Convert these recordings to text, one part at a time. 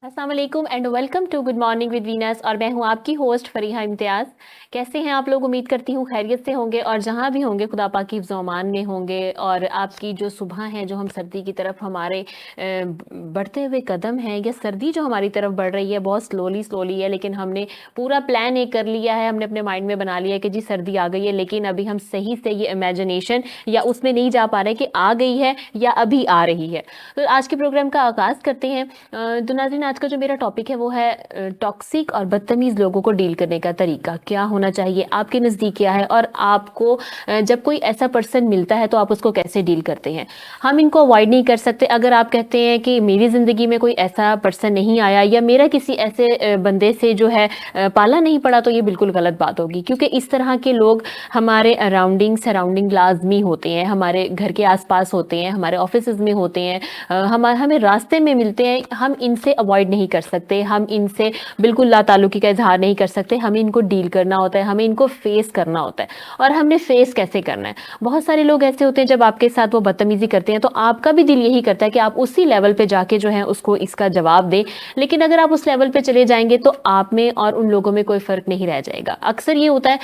अस्सलाम वालेकुम and welcome to good morning with Venus. और मैं हूं आपकी होस्ट फरीहा इम्तियाज़। कैसे हैं आप लोग? उम्मीद करती हूं खैरियत से होंगे और जहां भी होंगे खुदा पाक की हिफ्ज़-ओ-अमान में होंगे। और आपकी जो सुबह है, जो हम सर्दी की तरफ हमारे बढ़ते हुए कदम हैं, या सर्दी जो हमारी तरफ बढ़ रही है बहुत स्लोली स्लोली है, लेकिन हमने पूरा प्लान एक कर लिया है, हमने अपने माइंड में बना लिया है कि जी सर्दी आ गई है, लेकिन अभी हम सही से ये इमेजिनेशन या उसमें नहीं जा पा रहे कि आ गई है या अभी आ रही है। तो आज के प्रोग्राम का आगाज़ करते हैं। तो नाज़रीन, आज का जो मेरा टॉपिक है वो है टॉक्सिक और बदतमीज़ लोगों को डील करने का तरीका क्या होना चाहिए, आपके नज़दीक क्या है, और आपको जब कोई ऐसा पर्सन मिलता है तो आप उसको कैसे डील करते हैं। हम इनको अवॉइड नहीं कर सकते। अगर आप कहते हैं कि मेरी ज़िंदगी में कोई ऐसा पर्सन नहीं आया या मेरा किसी ऐसे बंदे से जो है पाला नहीं पड़ा, तो ये बिल्कुल गलत बात होगी, क्योंकि इस तरह के लोग हमारे सराउंडिंग लाजमी होते हैं, हमारे घर के आसपास होते हैं, हमारे ऑफिस में होते हैं, हमें रास्ते में मिलते हैं। हम इनसे अवॉइड नहीं कर सकते, हम इनसे बिल्कुल लाताल्लुकी का इजहार नहीं कर सकते। हमें इनको डील करना होता है, हमें इनको फेस करना होता है। और हमने फेस कैसे करना है? बहुत सारे लोग ऐसे होते हैं, जब आपके साथ वो बदतमीजी करते हैं तो आपका भी दिल यही करता है कि आप उसी लेवल पे जाके जो है उसको इसका जवाब दें। लेकिन अगर आप उस लेवल पे चले जाएंगे तो आप में और उन लोगों में कोई फ़र्क नहीं रह जाएगा। अक्सर ये होता है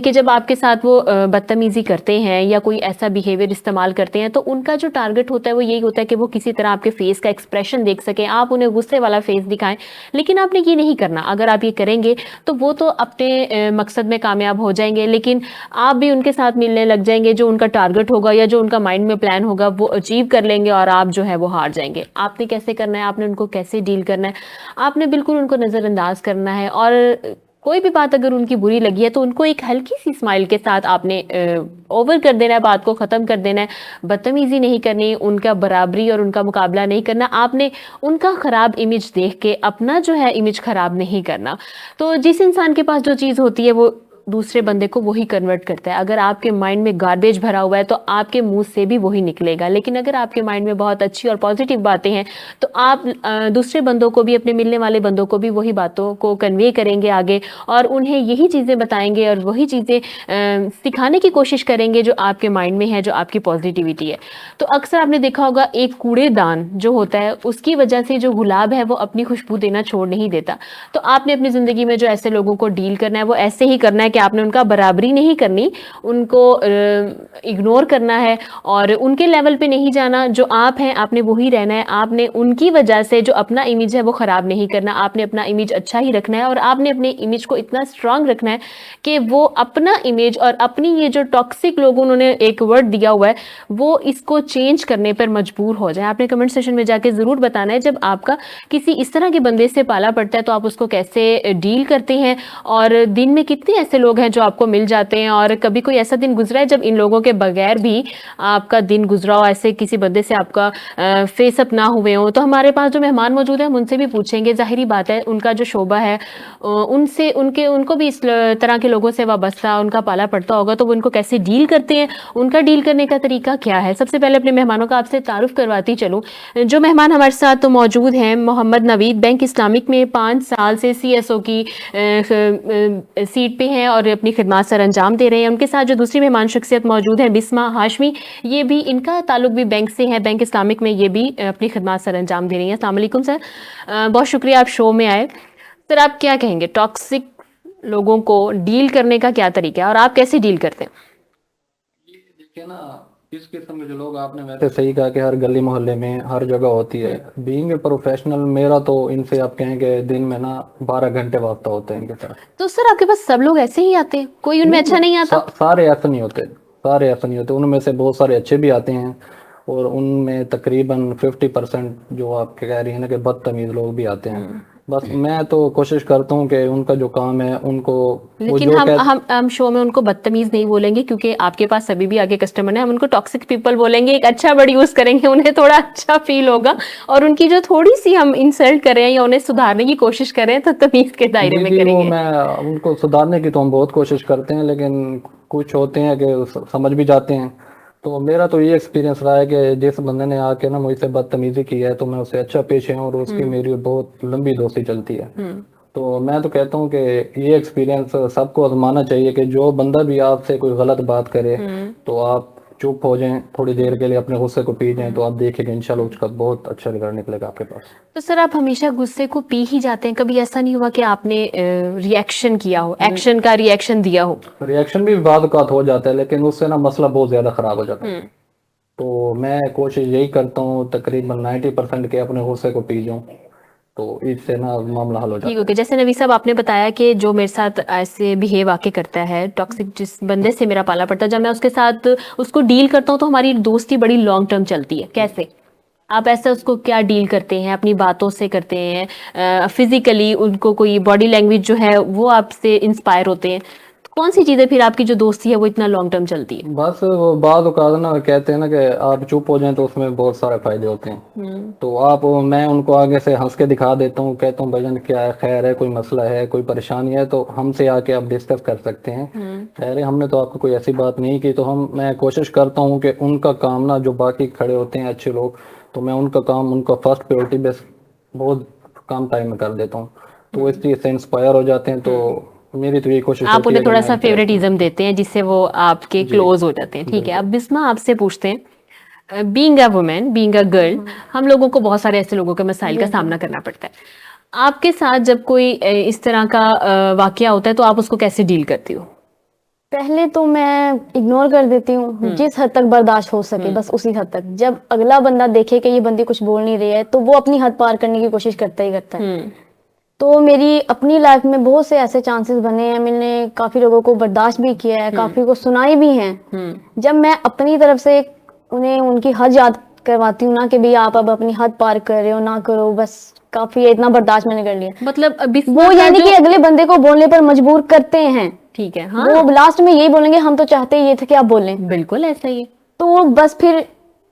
कि जब आपके साथ वो बदतमीजी करते हैं या कोई ऐसा बिहेवियर इस्तेमाल करते हैं, तो उनका जो टारगेट होता है वो यही होता है कि वो किसी तरह आपके फेस का एक्सप्रेशन देख सकें, आप उन्हें गुस्से वाला फेस दिखाएं। लेकिन आपने ये नहीं करना। अगर आप ये करेंगे तो वो तो अपने मकसद में कामयाब हो जाएंगे, लेकिन आप भी उनके साथ मिलने लग जाएंगे। जो उनका टारगेट होगा या जो उनका माइंड में प्लान होगा वो अचीव कर लेंगे और आप जो है वो हार जाएंगे। आपने कैसे करना है, आपने उनको कैसे डील करना है? आपने बिल्कुल उनको नज़रअंदाज करना है। और कोई भी बात अगर उनकी बुरी लगी है तो उनको एक हल्की सी स्माइल के साथ आपने ओवर कर देना है, बात को ख़त्म कर देना है। बदतमीजी नहीं करनी, उनका बराबरी और उनका मुकाबला नहीं करना। आपने उनका ख़राब इमेज देख के अपना जो है इमेज ख़राब नहीं करना। तो जिस इंसान के पास जो चीज़ होती है वो दूसरे बंदे को वही कन्वर्ट करता है। अगर आपके माइंड में गार्बेज भरा हुआ है तो आपके मुंह से भी वही निकलेगा। लेकिन अगर आपके माइंड में बहुत अच्छी और पॉजिटिव बातें हैं तो आप दूसरे बंदों को भी, अपने मिलने वाले बंदों को भी वही बातों को कन्वे करेंगे आगे, और उन्हें यही चीज़ें बताएंगे और वही चीज़ें सिखाने की कोशिश करेंगे जो आपके माइंड में है, जो आपकी पॉजिटिविटी है। तो अक्सर आपने देखा होगा, एक कूड़ेदान जो होता है उसकी वजह से जो गुलाब है वो अपनी खुशबू देना छोड़ नहीं देता। तो आपने अपनी ज़िंदगी में जो ऐसे लोगों को डील करना है वो ऐसे ही करना है कि आपने उनका बराबरी नहीं करनी, उनको इग्नोर करना है और उनके लेवल पे नहीं जाना। जो आप हैं आपने वही रहना है। आपने उनकी वजह से जो अपना इमेज है वो ख़राब नहीं करना, आपने अपना इमेज अच्छा ही रखना है। और आपने अपने इमेज को इतना स्ट्रांग रखना है कि वो अपना इमेज और अपनी ये जो टॉक्सिक लोग, उन्होंने एक वर्ड दिया हुआ है, वो इसको चेंज करने पर मजबूर हो जाए। आपने कमेंट सेशन में जाके ज़रूर बताना है, जब आपका किसी इस तरह के बंदे से पाला पड़ता है तो आप उसको कैसे डील करते हैं। और दिन में कितने ऐसे लोग हैं जो आपको मिल जाते हैं, और कभी कोई ऐसा दिन गुजरा है जब इन लोगों के बगैर भी आपका दिन गुजरा हो, ऐसे किसी बंदे से आपका फेसअप ना हुए हो? तो हमारे पास जो मेहमान मौजूद हैं हम उनसे भी पूछेंगे। जाहिर बात है उनका जो शोबा है उनसे उनको भी इस तरह के लोगों से वाबस्ता, उनका पाला पड़ता होगा, तो वो उनको कैसे डील करते हैं, उनका डील करने का तरीका क्या है। सबसे पहले अपने मेहमानों का आपसे तारुफ करवाती चलूँ। जो मेहमान हमारे साथ तो मौजूद हैं, मोहम्मद नवीद बैंक इस्लामिक में 5 साल से CSO की सीट पे हैं और अपनी खिदमत सर अंजाम दे रहे हैं। उनके साथ जो दूसरी मेहमान शख्सियत मौजूद हैं, बिस्मा हाशमी, ये भी, इनका ताल्लुक भी बैंक से है, बैंक इस्लामिक में ये भी अपनी खिदमत सर अंजाम दे रही हैं। अस्सलाम वालेकुम सर, बहुत शुक्रिया आप शो में आए। सर, आप क्या कहेंगे, टॉक्सिक लोगों को डील करने का क्या तरीका है और आप कैसे डील करते हैं? ये देखिए ना, इस किस्म के जो लोग, आपने वैसे सही कहा कि हर गली मोहल्ले में हर जगह होती है। बीइंग ए प्रोफेशनल, मेरा तो इनसे आप कहेंगे दिन में ना 12 घंटे वास्ता होते हैं इनके साथ। तो सर आपके पास सब लोग ऐसे ही आते हैं, कोई उनमें नहीं अच्छा नहीं, नहीं आता? सारे ऐसे नहीं होते। सारे ऐसे नहीं होते, उनमें से बहुत सारे अच्छे भी आते हैं, और उनमें तकरीबन 50% जो आप कह रही है ना कि बदतमीज लोग भी आते हैं। बस मैं तो कोशिश करता हूँ कि उनका जो काम है उनको, वो लेकिन जो हम कह, हम हम शो में उनको बदतमीज नहीं बोलेंगे, क्योंकि आपके पास सभी भी आगे कस्टमर हैं। हम उनको टॉक्सिक पीपल बोलेंगे, एक अच्छा वर्ड यूज करेंगे, उन्हें थोड़ा अच्छा फील होगा। और उनकी जो थोड़ी सी हम इंसल्ट करें या उन्हें सुधारने की कोशिश करें तो तमीज के दायरे जी में जी, वो करेंगे। मैं उनको सुधारने की तो हम बहुत कोशिश करते हैं, लेकिन कुछ होते हैं कि समझ भी जाते हैं। तो मेरा तो ये एक्सपीरियंस रहा है कि जिस बंदे ने आके ना मुझसे बदतमीजी की है तो मैं उससे अच्छा पेश है, और उसकी हम्म। मेरी बहुत लंबी दोस्ती चलती है। हम्म। तो मैं तो कहता हूँ कि ये एक्सपीरियंस सबको आजमाना चाहिए कि जो बंदा भी आपसे कोई गलत बात करे हम्म। तो आप चुप हो जाएं थोड़ी देर के लिए, अपने गुस्से को पी जाएं, तो आप देखेंगे इंशाल्लाह उसका बहुत अच्छा रिजल्ट निकलेगा आपके पास। तो सर आप हमेशा गुस्से को पी ही जाते हैं, कभी ऐसा नहीं हुआ कि आपने रिएक्शन किया हो, एक्शन का रिएक्शन दिया हो? रिएक्शन भी बाद औक़ात हो जाता है, लेकिन उससे ना मसला बहुत ज़्यादा ख़राब हो जाता है। तो मैं कोशिश यही करता हूँ तकरीबन 90% के अपने गुस्से को पी जाऊँ, तो इससे ना मामला हल हो जाता ठीक है। ओके। जैसे नबी साहब आपने बताया कि जो मेरे साथ ऐसे बिहेव आके करता है, टॉक्सिक जिस बंदे से मेरा पाला पड़ता है, जब मैं उसके साथ उसको डील करता हूँ तो हमारी दोस्ती बड़ी लॉन्ग टर्म चलती है। कैसे आप ऐसा उसको क्या डील करते हैं? अपनी बातों से करते हैं, फिजिकली उनको कोई बॉडी लैंग्वेज जो है वो आपसे इंस्पायर होते हैं? कौन सी चीजें फिर आपकी जो दोस्ती है वो इतना लॉन्ग टर्म चलती है? बस वो बाद औक़ात ना कहते हैं ना कि आप चुप हो जाएं तो उसमें बहुत सारे फायदे होते हैं। तो आप, मैं उनको आगे से हंस के दिखा देता हूँ, कहता हूँ भाईजान क्या है, खैर है, कोई मसला है, कोई परेशानी है तो हमसे आके आप डिस्कस कर सकते हैं। खैर है, हमने तो आपको कोई ऐसी बात नहीं की। तो मैं कोशिश करता हूँ कि उनका काम ना, जो बाकी खड़े होते हैं अच्छे लोग, तो मैं उनका काम उनका फर्स्ट प्रायोरिटी बेस बहुत कम टाइम में कर देता हूँ, तो इस चीज़ से इंस्पायर हो जाते हैं। तो मेरी तो यही कोशिश आप होती है उन्हें कि थोड़ा मैं सा इनके फेवरेटिज्म देते हैं जिससे वो आपके क्लोज हो जाते हैं। ठीक है, अब बिस्मा आपसे पूछते हैं, being a women, being a girl, हम लोगों को बहुत सारे ऐसे लोगों के मसाइल का सामना करना पड़ता है। आपके साथ जब कोई इस तरह का वाकया होता है तो आप उसको कैसे डील करती हो? पहले तो मैं इग्नोर कर देती हूँ, जिस हद तक बर्दाश्त हो सके बस उसी हद तक। जब अगला बंदा देखे कि ये बंदी कुछ बोल नहीं रही है तो वो अपनी हद पार करने की कोशिश करता ही करता है। तो मेरी अपनी लाइफ में बहुत से ऐसे चांसेस बने हैं, मैंने काफी लोगों को बर्दाश्त भी किया है, काफी को सुनाई भी हैं। जब मैं अपनी तरफ से उन्हें उनकी हद याद करवाती हूँ ना कि भाई आप अब अपनी हद पार कर रहे हो, ना करो, बस काफी है, इतना बर्दाश्त मैंने कर लिया। मतलब वो यानी कि अगले बंदे को बोलने पर मजबूर करते हैं। ठीक है, हाँ, वो लास्ट में यही बोलेंगे हम तो चाहते ही ये थे कि आप बोलें। बिल्कुल ऐसा ही है। तो बस फिर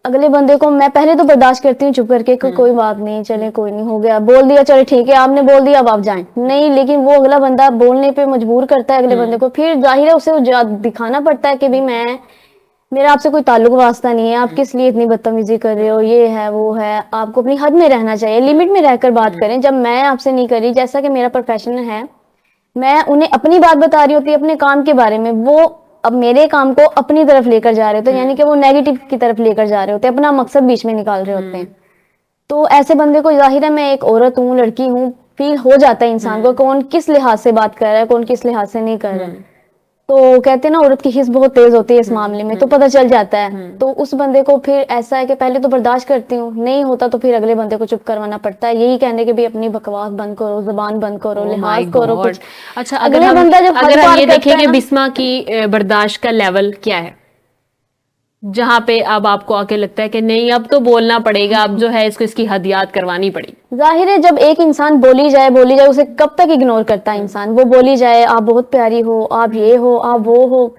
अगले बंदे को मैं पहले तो बर्दाश्त करती हूँ चुप करके, कोई बात नहीं, चले कोई नहीं, हो गया, बोल दिया, चले ठीक है, आपने बोल दिया, अब आप जाएं। नहीं, लेकिन वो अगला बंदा बोलने पे मजबूर करता है अगले बंदे को, फिर जाहिर है उसे दिखाना पड़ता है कि भाई मेरा आपसे कोई ताल्लुक वास्ता नहीं है, आप किस लिए इतनी बदतमीजी कर रहे हो, ये है वो है, आपको अपनी हद में रहना चाहिए, लिमिट में रहकर बात करें। जब मैं आपसे नहीं करी, जैसा कि मेरा प्रोफेशन है, मैं उन्हें अपनी बात बता रही होती है अपने काम के बारे में, वो अब मेरे काम को अपनी तरफ लेकर जा रहे होते हैं, यानी कि वो नेगेटिव की तरफ लेकर जा रहे होते हैं, अपना मकसद बीच में निकाल रहे होते हैं। तो ऐसे बंदे को, जाहिर है मैं एक औरत हूँ, लड़की हूँ, फील हो जाता है इंसान को कौन किस लिहाज से बात कर रहा है, कौन किस लिहाज से नहीं कर रहा है। तो कहते हैं ना औरत की हिस बहुत तेज होती है इस मामले में, तो पता चल जाता है। तो उस बंदे को फिर ऐसा है कि पहले तो बर्दाश्त करती हूँ, नहीं होता तो फिर अगले बंदे को चुप करवाना पड़ता है, यही कहने के भी अपनी बकवास बंद करो, जुबान बंद करो, लिहाज करो कुछ। अच्छा, अगले बंदा जब अगर हम ये करता देखें है कि ना, बिस्मा की बर्दाश्त का लेवल क्या है, जहाँ पे अब आपको आके लगता है कि नहीं अब तो बोलना पड़ेगा, अब जो है इसको इसकी हद याद करवानी पड़ेगी? जाहिर है जब एक इंसान बोली जाए उसे कब तक इग्नोर करता है इंसान। वो बोली जाए आप बहुत प्यारी हो, आप ये हो, आप वो हो,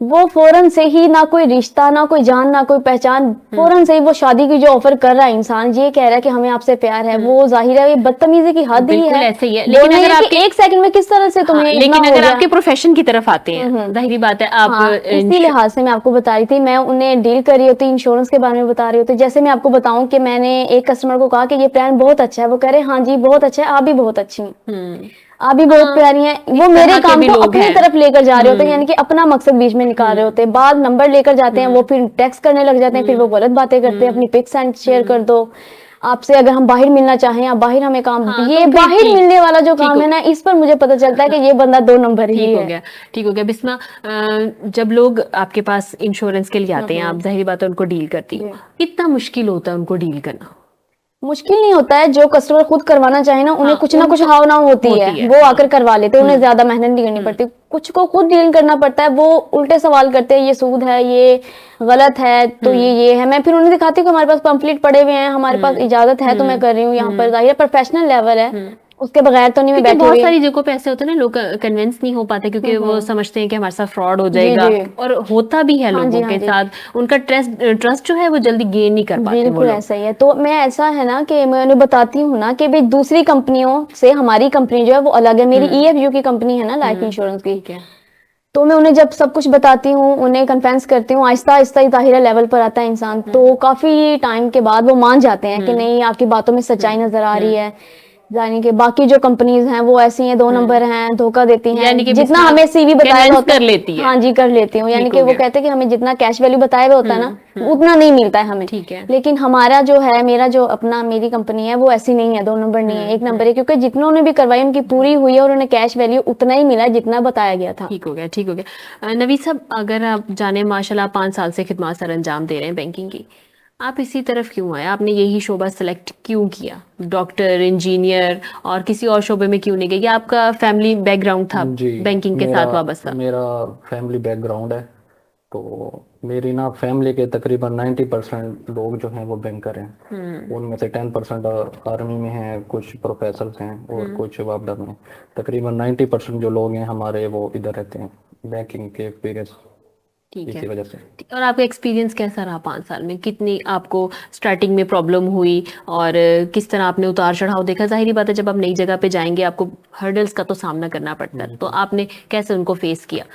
वो फौरन से ही, ना कोई रिश्ता, ना कोई जान, ना कोई पहचान, फौरन से ही वो शादी की जो ऑफर कर रहा है इंसान, ये कह रहा है कि हमें आपसे प्यार है, वो जाहिर है ये बदतमीजी की हद ही बिल्कुल है। ऐसे ही है। लेकिन अगर आप एक सेकंड में किस तरह से तुम्हें इतना लेकिन हो अगर गया। आपके प्रोफेशन की तरफ आते हैं, जाहिर बात है आप इसी लिहाज से मैं आपको बता रही थी, मैं उन्हें डील कर रही होती, इंश्योरेंस के बारे में बता रही होती। जैसे मैं आपको बताऊं कि मैंने एक कस्टमर को कहा कि ये प्लान बहुत अच्छा है, वो कह रहे हाँ जी बहुत अच्छा है, आप भी बहुत अच्छी हैं, आप भी बहुत प्यारी हैं। वो मेरे काम को अपनी तरफ लेकर जा रहे होते हैं, यानी कि अपना मकसद बीच में निकाल रहे होते हैं। बाद नंबर लेकर जाते हैं, वो फिर टेक्स्ट करने लग जाते हैं, फिर वो गलत बातें करते हैं, अपनी पिक्स एंड शेयर कर दो, आपसे अगर हम बाहर मिलना चाहें आप बाहर हमें काम, ये तो बाहर मिलने वाला जो काम है ना, इस पर मुझे पता चलता है कि ये बंदा 2 नंबर ही है। ठीक हो गया बिस्मा। जब लोग आपके पास इंश्योरेंस के लिए आते हैं, आप जाहिर बात है उनको डील करती हो, कितना मुश्किल होता है उनको डील करना? मुश्किल नहीं होता है, जो कस्टमर खुद करवाना चाहे ना, उन्हें कुछ ना कुछ भावना होती है, वो आकर करवा लेते हैं, उन्हें ज्यादा मेहनत नहीं करनी पड़ती। कुछ को खुद डील करना पड़ता है, वो उल्टे सवाल करते हैं, ये सूद है, ये गलत है, तो ये है। मैं फिर उन्हें दिखाती हूँ कि हमारे पास पंपलेट पड़े हुए हैं, हमारे पास इजाजत है, तो मैं कर रही हूँ। यहाँ पर जाहिर प्रोफेशनल लेवल है, उसके बगैर तो नहीं मैं बैठी हुई। बहुत सारी जगहों पे ऐसे होते हैं ना, लोग कन्विंस नहीं हो पाते क्योंकि वो समझते हैं कि हमारे साथ फ्रॉड हो जाएगा, और होता भी है लोगों के साथ, उनका ट्रस्ट जो है वो जल्दी गेन नहीं कर पाते। बिल्कुल ऐसा ही है। तो मैं, ऐसा है ना कि मैं उन्हें बताती हूँ ना कि भाई दूसरी कंपनियों से हमारी कंपनी जो है वो अलग है। मेरी EFU की कंपनी है ना, लाइफ इंश्योरेंस की। तो मैं उन्हें जब सब कुछ बताती हूँ, उन्हें कन्फ्रेंस करती हूँ, आहिस्ता आहिस्ता ही जाहिर लेवल पर आता है इंसान, तो काफी टाइम के बाद वो मान जाते हैं कि नहीं आपकी बातों में सच्चाई नजर आ रही है। यानी कि बाकी जो कंपनीज हैं वो ऐसी हैं, 2 नंबर हैं, धोखा देती हैं, यानी कि जितना बिस्मिल्लाह हमें सीवी बताया convince होता है कर लेती है। हाँ जी कर लेती हूँ, यानी ठीक कि हो वो गया। कहते हैं कि हमें जितना कैश वैल्यू बताया हुआ होता है ना उतना नहीं मिलता है हमें। ठीक है। लेकिन हमारा जो है, मेरा जो अपना मेरी कंपनी है वो ऐसी नहीं है, 2 नंबर नहीं है, 1 नंबर है, क्योंकि जितनों ने भी करवाई उनकी पूरी हुई है और उन्हें कैश वैल्यू उतना ही मिला जितना बताया गया था। ठीक हो गया, ठीक हो गया। नवीद साहब, अगर आप जाने माशाल्लाह 5 साल से खिदमत सर अंजाम दे रहे हैं बैंकिंग की, आप इसी तरफ क्यों आए? आपने यही शोबा सेलेक्ट क्यों किया? डॉक्टर, इंजीनियर और किसी और शोबे में क्यों नहीं गए? या आपका फैमिली बैकग्राउंड था जी, बैंकिंग के मेरा साथ वाबस्ता? मेरा फैमिली बैकग्राउंड है। तो मेरी ना फैमिली के तकरीबन 90% लोग जो हैं वो बैंकर हैं। उनमें से 10% आर्मी में हैं, कुछ प्रोफेसर हैं और कुछ वापडर में। तकरीबन 90% जो लोग हैं हमारे वो इधर रहते हैं, बैंकिंग के एक्सपीरियंस ठीक है। इसी वजह से। और आपका एक्सपीरियंस कैसा रहा 5 साल में? कितनी आपको स्टार्टिंग में प्रॉब्लम हुई और किस तरह आपने उतार चढ़ाव देखा? जाहिर बात है जब आप नई जगह पे जाएंगे आपको हर्डल्स का तो सामना करना पड़ता है, तो आपने कैसे उनको फेस किया?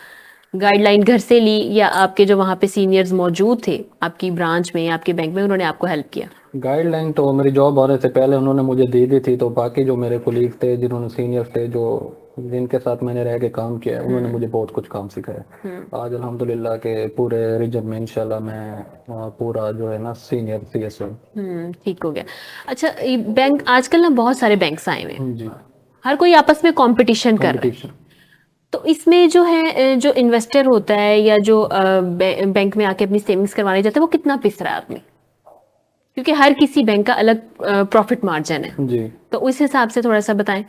गाइडलाइन घर से ली या आपके जो वहाँ पे सीनियर्स मौजूद थे आपकी ब्रांच में, आपके बैंक में, उन्होंने आपको हेल्प किया? गाइडलाइन तो मेरी जॉब होने से पहले उन्होंने मुझे दी दी थी। तो बाकी जो मेरे कोलीग थे, जिन्होंने सीनियर थे, जो जिनके साथ मैंने रह के काम किया है, उन्होंने मुझे बहुत कुछ काम सिखाया। आज अल्हम्दुलिल्लाह के पूरे रीजन में इंशाल्लाह मैं पूरा जो है ना सीनियर सीएस हूँ। ठीक हो गया। अच्छा, ये बैंक आजकल ना बहुत सारे बैंक्स आए हुए हैं, जी। हर कोई आपस में कंपटीशन कर रहा है, कंपटीशन। तो इसमें जो है जो इन्वेस्टर होता है या जो बैंक में आके अपनी सेविंग्स करवाने जाता है वो कितना पिस रहा है आदमी? क्योंकि हर किसी बैंक का अलग प्रॉफिट मार्जिन है, जी। तो उस हिसाब से थोड़ा सा बताएं।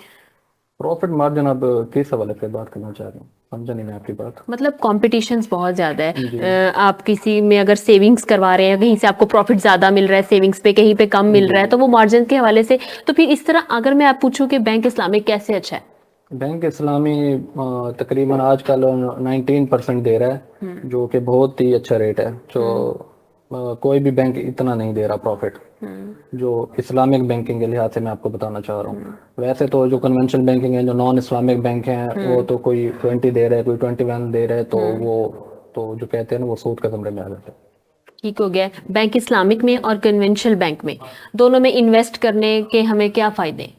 प्रॉफिट मार्जिन अब किस हवाले से बात करना चाह रहे हैं, समझा नहीं मैं आपकी बात। मतलब कॉम्पिटिशन्स बहुत ज़्यादा है। जी। आप किसी में अगर सेविंग्स करवा रहे हैं, कहीं से आपको प्रॉफिट ज़्यादा मिल रहा है सेविंग्स पे, कहीं पे कम मिल रहा है, तो वो मार्जिन के हवाले से, तो फिर इस तरह अगर मैं आप पूछूं कि बैंक इस्लामिक कैसे अच्छा है? बैंक इस्लामी तकरीबन आजकल 19% दे रहा है, जो कि बहुत ही अच्छा रेट है। जो कोई भी बैंक इतना नहीं दे रहा प्रॉफिट, जो इस्लामिक बैंकिंग के लिहाज से मैं आपको बताना चाह रहा हूँ। वैसे तो जो कन्वेंशनल बैंकिंग है, जो नॉन इस्लामिक बैंक हैं, वो तो कोई 20 दे रहा है, कोई 21 दे रहा है, तो वो तो जो कहते हैं ना वो सूद के कमरे में आ जाते हैं। ठीक हो गया। बैंक इस्लामिक में और कन्वेंशनल बैंक में, दोनों में इन्वेस्ट करने के हमें क्या फ़ायदे?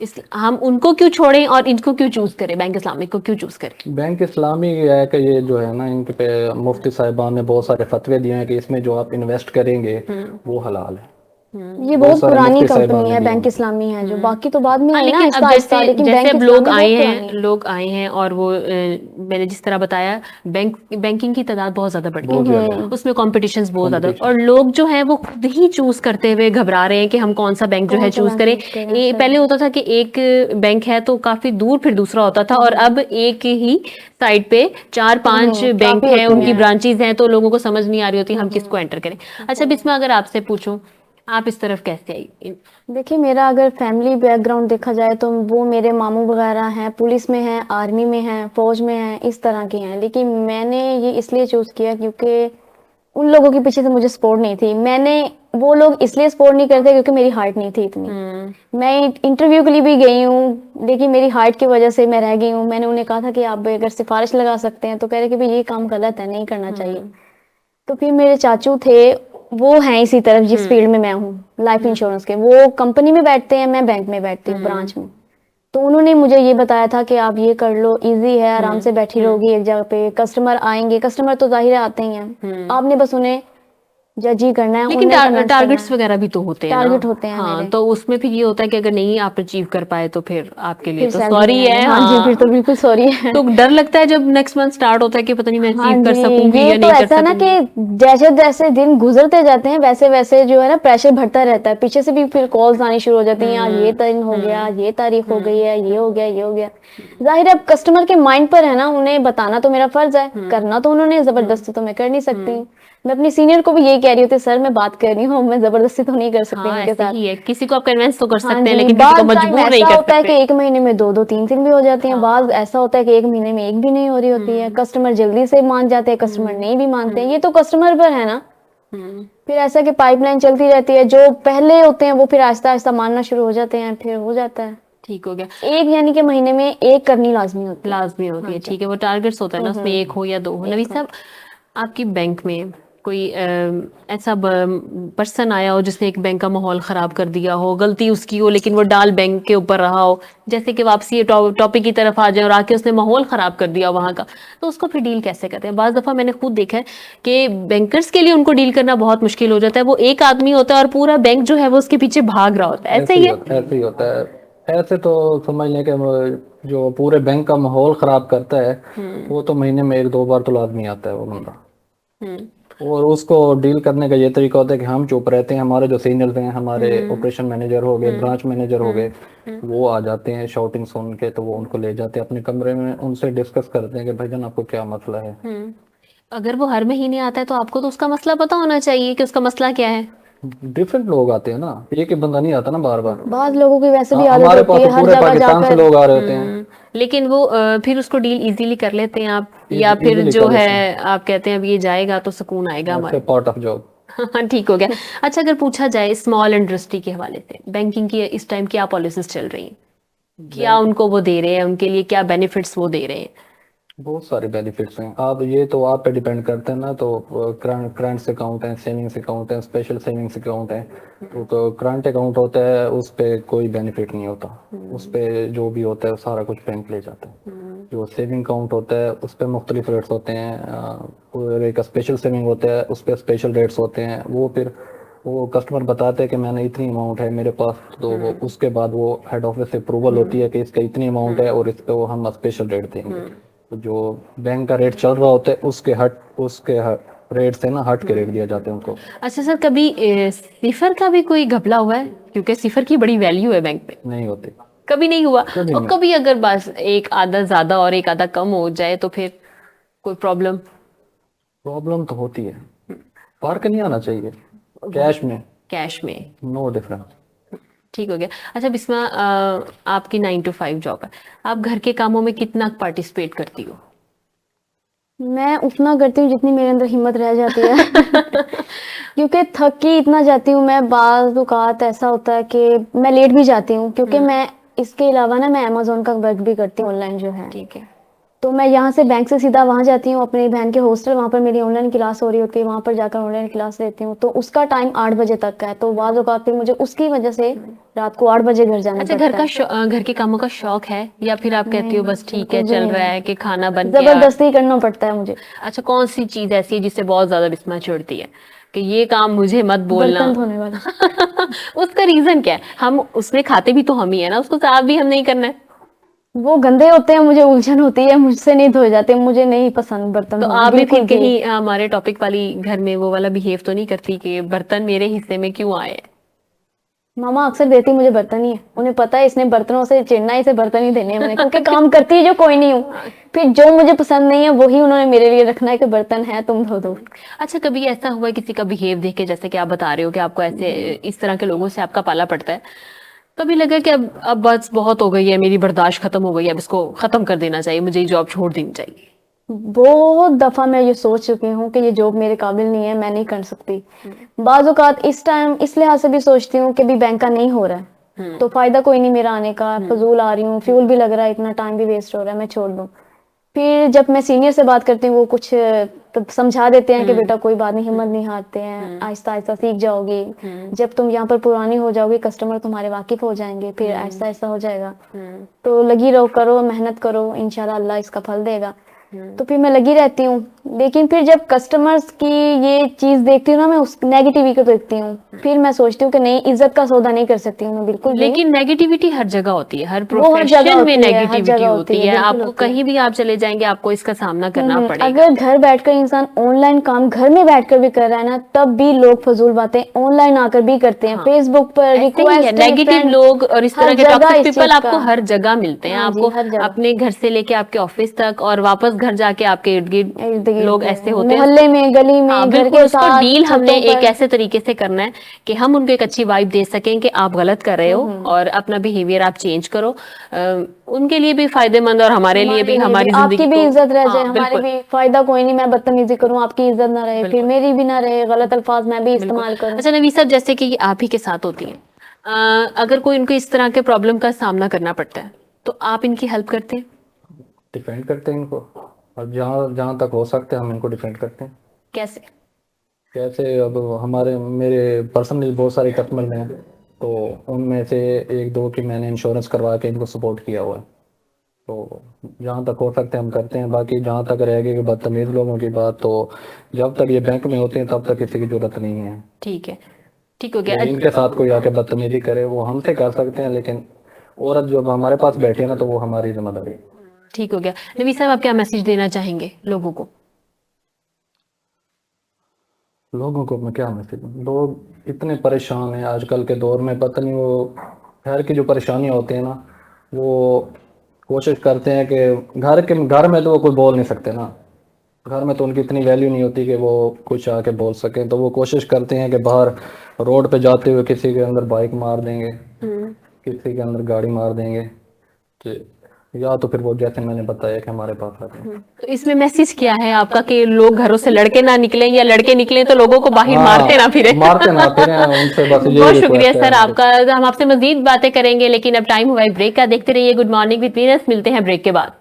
इस हम उनको क्यों छोड़ें और इनको क्यों चूज़ करें, बैंक इस्लामिक को क्यों चूज़ करें? बैंक इस्लामी है कि ये जो है ना, इनके पे मुफ्ती साहिबान ने बहुत सारे फतवे दिए हैं कि इसमें जो आप इन्वेस्ट करेंगे वो हलाल है। ये बहुत बहुत सारे पुरानी मुफ्ती साहिबान कंपनी ने है दिए बैंक हैं। इस्लामी है, जो बाकी तो बाद में हाँ, आई ना लेकिन अब आहिस्ता आहिस्ता, जैसे लेकिन जैसे बैंक अब लोग इस्लामी आए बहुत हैं, पुरानी है। लोग आए हैं और वो मैंने जिस तरह बताया, बैंकिंग की तादाद बहुत ज्यादा बढ़ बहुत गई है, ज्यादा उसमें कॉम्पिटिशन्स बहुत ज्यादा, कंपटीशन। और लोग जो है वो खुद ही चूज करते हुए घबरा रहे हैं कि हम कौन सा बैंक जो कौन है सा चूज बैंक करें। यूज करें, ये सही। पहले होता था कि एक बैंक है तो काफी दूर फिर दूसरा होता था, और अब एक ही साइड पे 4-5 बैंक काफी हैं, होती उनकी हैं। ब्रांचेज हैं, तो लोगों को समझ नहीं आ रही होती हम किसको एंटर करें। अच्छा, अब इसमें अगर आपसे पूछूं, आप इस तरफ कैसे आई? देखिए, मेरा अगर फैमिली बैकग्राउंड देखा जाए तो वो मेरे मामू वगैरह हैं, पुलिस में हैं, आर्मी में हैं, फौज में हैं, इस तरह के हैं। लेकिन मैंने ये इसलिए चूज़ किया क्योंकि उन लोगों के पीछे से मुझे सपोर्ट नहीं थी। मैंने वो लोग इसलिए सपोर्ट नहीं करते क्योंकि मेरी हाइट नहीं थी इतनी। मैं इंटरव्यू के लिए भी गई हूँ, लेकिन मेरी हाइट की वजह से मैं रह गई हूँ। मैंने उन्हें कहा था कि आप अगर सिफारिश लगा सकते हैं, तो कह रहे कि भाई ये काम गलत है, नहीं करना चाहिए। तो फिर मेरे चाचू थे, वो हैं इसी तरफ जिस फील्ड में मैं हूँ, लाइफ इंश्योरेंस के। वो कंपनी में बैठते हैं, मैं बैंक में बैठती हूँ, ब्रांच में। तो उन्होंने मुझे ये बताया था कि आप ये कर लो, इजी है, आराम से बैठी रहोगी एक जगह पे, कस्टमर आएंगे, कस्टमर तो जाहिर है आते ही हैं, आपने बस उन्हें जज ही करना है, लेकिन उन्हें convince करना टारगेट्स है। वगैरह भी तो होते हैं ना। टारगेट होते हैं हाँ, मेरे। तो उसमें फिर ये होता है कि अगर नहीं आप अचीव कर पाए तो फिर आपके लिए फिर तो सैलरी सॉरी नहीं है। आएगी। हाँ जी, फिर तो बिल्कुल सॉरी है। तो डर लगता है जब नेक्स्ट मंथ स्टार्ट होता है कि पता नहीं मैं हाँ अचीव कर जी, सकूंगी ये या तो नहीं कर ऐसा ना सकूंगी। कि जैसे जैसे दिन गुजरते जाते हैं वैसे वैसे जो है ना प्रेशर बढ़ता रहता है। पीछे से भी फिर कॉल्स आनी शुरू हो जाती हैं, आज ये दिन हो गया, आज ये तारीख हो गई है, ये हो गया, ये हो गया। जाहिर है अब कस्टमर के माइंड पर है ना, उन्हें बताना तो मेरा फर्ज है, करना तो उन्होंने, जबरदस्ती तो मैं कर नहीं सकती। मैं अपनी सीनियर को भी यही कह रही होती, सर मैं बात कर रही हूँ, मैं जबरदस्ती तो नहीं कर सकती हाँ, उनके ऐसे साथ। ही है, किसी को आप कन्विंस तो कर हाँ सकते हैं जी, लेकिन किसी को बाद टाइम मजबूर नहीं ऐसा कर होता है कि सकते। 1 महीने में 2-3 भी हो जाती हैं, बाद ऐसा होता है कि 1 महीने में 1 भी नहीं हो रही होती है। कस्टमर जल्दी से मान जाते हैं, कस्टमर नहीं भी मानते हैं, ये तो कस्टमर पर है ना। फिर ऐसा कि पाइपलाइन चलती रहती है, जो पहले होते हैं वो फिर आहिस्ता आहिस्ता मानना शुरू हो जाते हैं, फिर हो जाता है। ठीक हो गया। एक यानी कि महीने में एक करनी लाजमी होती है। लाजमी होती है, ठीक है, वो टारगेट्स होता है ना, उसमें एक हो या दो हो। नवीद साहब, आपकी बैंक में कोई ऐसा पर्सन आया हो जिसने एक बैंक का माहौल ख़राब कर दिया हो, गलती उसकी हो लेकिन वो डाल बैंक के ऊपर रहा हो, जैसे कि वापसी ये टॉपिक की तरफ आ जाए और आके उसने माहौल ख़राब कर दिया वहाँ का, तो उसको फिर डील कैसे करते हैं? बाज़ दफ़ा मैंने खुद देखा है कि बैंकर्स के लिए उनको डील करना बहुत मुश्किल हो जाता है। वो एक आदमी होता है और पूरा बैंक जो है वो उसके पीछे भाग रहा होता है, ऐसे ही है। ऐसे ही होता है। ऐसे तो समझ लें कि जो पूरे बैंक का माहौल खराब करता है वो तो महीने में 1-2 बार तो लाजमी आता है वो बंदा। हम्म और उसको डील करने का ये तरीका होता है कि हम चुप रहते हैं, हमारे जो सीनियर्स हैं, हमारे ऑपरेशन मैनेजर हो गए, ब्रांच मैनेजर हो गए, वो आ जाते हैं शाउटिंग सुन के, तो वो उनको ले जाते हैं अपने कमरे में, उनसे डिस्कस करते हैं कि भाईजान आपको क्या मसला है। अगर वो हर महीने आता है तो आपको तो उसका मसला पता होना चाहिए कि उसका मसला क्या है। डिफरेंट लोग आते हैं ना, एक ही बंदा नहीं आता ना बार बार। बाद लोगों की वैसे भी आदत हमारे होती पास है तो हर पूरे जगह पाकिस्तान से जाकर। लोग आ रहे होते हैं। लेकिन वो फिर उसको डील इजीली कर लेते हैं आप, या फिर इजीली जो कर है लेते हैं, आप कहते हैं अब ये जाएगा तो सुकून आएगा ऐसे हमारे। Part of job. हाँ ठीक हो गया। अच्छा, अगर पूछा जाए स्मॉल इंडस्ट्री के हवाले से बैंकिंग की इस टाइम क्या पॉलिसीज चल रही हैं, क्या उनको वो दे रहे हैं, उनके लिए क्या बेनिफिट्स वो दे रहे हैं? बहुत सारे बेनिफिट्स हैं। आप ये तो आप पे डिपेंड करते हैं ना, तो करंट अकाउंट है, सेविंग्स अकाउंट है, स्पेशल सेविंग्स अकाउंट है। तो करंट अकाउंट होता है उस पे कोई बेनिफिट नहीं होता, उस पे जो भी होता है वो सारा कुछ बैंक ले जाता है। जो सेविंग अकाउंट होता है उस पे मुख्तलिफ रेट्स होते हैं, और एक स्पेशल सेविंग होता है उस पे स्पेशल रेट्स होते हैं। वो फिर वो कस्टमर बताते हैं कि मैंने इतनी अमाउंट है मेरे पास, तो उसके बाद वो हेड ऑफिस से अप्रूवल होती है कि इसका इतनी अमाउंट है और इस पे वो हम स्पेशल रेट देंगे। तो जो बैंक का रेट चल रहा होता है उसके रेट से ना हट के रेट दिया जाता है उनको। अच्छा सर, कभी सिफर का भी कोई घपला हुआ है? क्योंकि सिफर की बड़ी वैल्यू है बैंक में। नहीं होते, कभी नहीं हुआ? कभी और नहीं। कभी अगर बस एक आधा ज्यादा और एक आधा कम हो जाए तो फिर कोई प्रॉब्लम? प्रॉब्लम तो होती है, फर्क नहीं आना चाहिए कैश में, कैश में? No difference. ठीक हो गया। अच्छा बिस्मा, आपकी 9 to 5 जॉब है, आप घर के कामों में कितना पार्टिसिपेट करती हो? मैं उतना करती हूँ जितनी मेरे अंदर हिम्मत रह जाती है क्योंकि थकी इतना जाती हूँ मैं। बाज़ औक़ात ऐसा होता है कि मैं लेट भी जाती हूँ, क्योंकि मैं इसके अलावा ना मैं अमेज़न का वर्क भी करती हूँ ऑनलाइन जो है। ठीक है। तो मैं यहाँ से बैंक से सीधा वहाँ जाती हूँ अपनी बहन के हॉस्टल, वहाँ पर मेरी ऑनलाइन क्लास हो रही होती है, वहाँ पर जाकर ऑनलाइन क्लास लेती हूँ। तो उसका टाइम 8 बजे तक का है, तो बाज़ औक़ात फिर मुझे उसकी वजह से रात को 8 बजे घर जाना अच्छा, पड़ता है। घर के कामों का शौक है या फिर आप कहती हो नहीं, बस ठीक है बिल्कुल भी चल रहा नहीं, है कि खाना बन के ज़बरदस्ती करना पड़ता है मुझे। अच्छा, कौन सी चीज ऐसी है जिससे बहुत ज्यादा बिस्मा चिढ़ती है कि ये काम मुझे मत बोलना? बर्तन धोने वाला। उसका रीजन क्या है? हम उसमें खाते भी तो हम ही है ना, उसको साफ भी हम नहीं करना है। वो गंदे होते हैं, मुझे उलझन होती है, मुझसे नहीं धोए जाते, मुझे नहीं पसंद बर्तन तो धोना आप भी बिल्कुल फिर भी। कहीं हमारे टॉपिक वाली घर में वो वाला बिहेव तो नहीं करती कि बर्तन मेरे हिस्से में क्यों आए? मामा अक्सर देती मुझे बर्तन ही है, उन्हें पता है इसने बर्तनों से चिढ़ना है, इसे बर्तन ही देने हैं मैंने, क्योंकि काम करती है जो कोई नहीं हूँ। फिर जो मुझे पसंद नहीं है वही उन्होंने मेरे लिए रखना है कि बर्तन है तुम धो दो। अच्छा, कभी ऐसा हुआ है किसी का बिहेव देख के, जैसे कि आप बता रहे हो कि आपको ऐसे इस तरह के लोगों से आपका पाला पड़ता है, कभी लगा कि अब बस बहुत हो गई है, मेरी बर्दाश्त खत्म हो गई है, अब इसको खत्म कर देना चाहिए, मुझे ये जॉब छोड़ देनी चाहिए? बहुत दफा मैं ये सोच चुकी हूँ कि ये जॉब मेरे काबिल नहीं है, मैं नहीं कर सकती। बाज़ औक़ात इस टाइम इस लिहाज से भी सोचती हूँ कि भी बैंक का नहीं हो रहा है तो फायदा कोई नहीं मेरा आने का, फजूल आ रही हूँ, फ्यूल भी लग रहा है, इतना टाइम भी वेस्ट हो रहा है, मैं छोड़ दूँ। फिर जब मैं सीनियर से बात करती हूँ वो कुछ तो समझा देते हैं कि बेटा कोई बात नहीं, हिम्मत नहीं हारते हैं, आहिस्ता आहिस्ता सीख जाओगी, जब तुम यहाँ पर पुरानी हो जाओगी कस्टमर तुम्हारे वाकिफ हो जाएंगे, फिर आहिस्ता आहिस्ता हो जाएगा। तो लगी रहो, करो, मेहनत करो, इंशाल्लाह अल्लाह इसका फल देगा। तो फिर मैं लगी रहती हूँ। लेकिन फिर जब कस्टमर्स की ये चीज देखती हूँ ना, मैं उस नेगेटिविटी को देखती हूँ, फिर मैं सोचती हूँ कि नहीं, इज्जत का सौदा नहीं कर सकती हूँ मैं बिल्कुल भी। लेकिन नेगेटिविटी हर जगह होती है, हर वो हर जगह प्रोफेशन में होती है, हर नेगेटिविटी जगह होती है, बिल्कुल आपको होती है। कहीं भी आप चले जाएंगे आपको इसका सामना करना पड़ेगा। अगर घर बैठकर इंसान ऑनलाइन काम घर में बैठकर भी कर रहा है ना, तब भी लोग फजूल बातें ऑनलाइन आकर भी करते हैं, फेसबुक पर रिक्वेस्ट, नेगेटिव लोग और इस तरह के टॉक्सिक पीपल आपको हर जगह मिलते हैं। हाँ जी, आपको हर जगह। अपने घर से लेके आपके ऑफिस तक और वापस घर जाके आपके इर्द गिर्द लोग ऐसे होते हैं। मोहल्ले में, गली में, हाँ, घर बिल्कुल, के उसको साथ, डील हमने छतों एक पर। ऐसे तरीके से करना है कि हम उनको एक अच्छी वाइब दे सकें कि आप गलत कर रहे हो और अपना बिहेवियर आप चेंज करो। उनके लिए भी फायदेमंद और हमारे लिए भी, हमारी आपकी जिंदगी भी को। इज्जत रह जाए, हाँ, हमारी बिल्कुल भी फायदा कोई नहीं, मैं बदतमीजी करूं, आपकी इज्जत ना रहे, फिर मेरी भी ना रहे, गलत अल्फाज मैं भी बिल्कुल। इस्तेमाल करूं। अच्छा नवी साहब, जैसे कि ये आप ही के साथ होती है, अगर कोई उनको इस तरह के प्रॉब्लम का सामना करना पड़ता है तो आप इनकी हेल्प करते हैं? डिफेंड करते हैं इनको, और जहाँ जहाँ तक हो सकता है हम इनको डिफेंड करते हैं। कैसे? कैसे, अब हमारे मेरे पर्सनली बहुत सारे कस्टमर हैं, तो उनमें से एक दो की मैंने इंश्योरेंस करवा के इनको सपोर्ट किया हुआ है। तो जहाँ तक हो सकते हैं हम करते हैं। बाकी जहाँ तक रह गई बदतमीज़ लोगों की बात, तो जब तक ये बैंक में होते हैं तब तक किसी की जरूरत नहीं है। ठीक है, ठीक हो गया। लेकिन इनके साथ कोई आके बदतमीजी करे वो हमसे कर सकते हैं, लेकिन औरत जो हमारे पास बैठी है ना, तो वो हमारी जिम्मेदारी है। ठीक हो गया। नवीद साहब, आप क्या मैसेज देना चाहेंगे लोगों को? लोगों को मैं क्या मैसेज दूं? लोग इतने परेशान हैं आजकल के दौर में, पता नहीं वो घर की जो परेशानियां होती हैं ना, वो कोशिश करते हैं कि घर में तो वो कोई बोल नहीं सकते ना, घर में तो उनकी इतनी वैल्यू नहीं होती कि वो कुछ आके बोल सकें, तो वो कोशिश करते हैं कि बाहर रोड पे जाते हुए किसी के अंदर बाइक मार देंगे, किसी के अंदर गाड़ी मार देंगे, कि या तो फिर वो जैसे मैंने बताया कि हमारे पास आते हैं। तो इसमें मैसेज क्या है आपका कि लोग घरों से लड़के ना निकलें, या लड़के निकलें तो लोगों को बाहर मारते ना फिरे? मारते ना फिरे, उनसे बस ये बहुत request शुक्रिया है सर हमारी। आपका। हम आपसे मजीद बातें करेंगे, लेकिन अब टाइम हुआ है ब्रेक का। देखते रहिए गुड मॉर्निंग विद वीनस। मिलते हैं ब्रेक के बाद।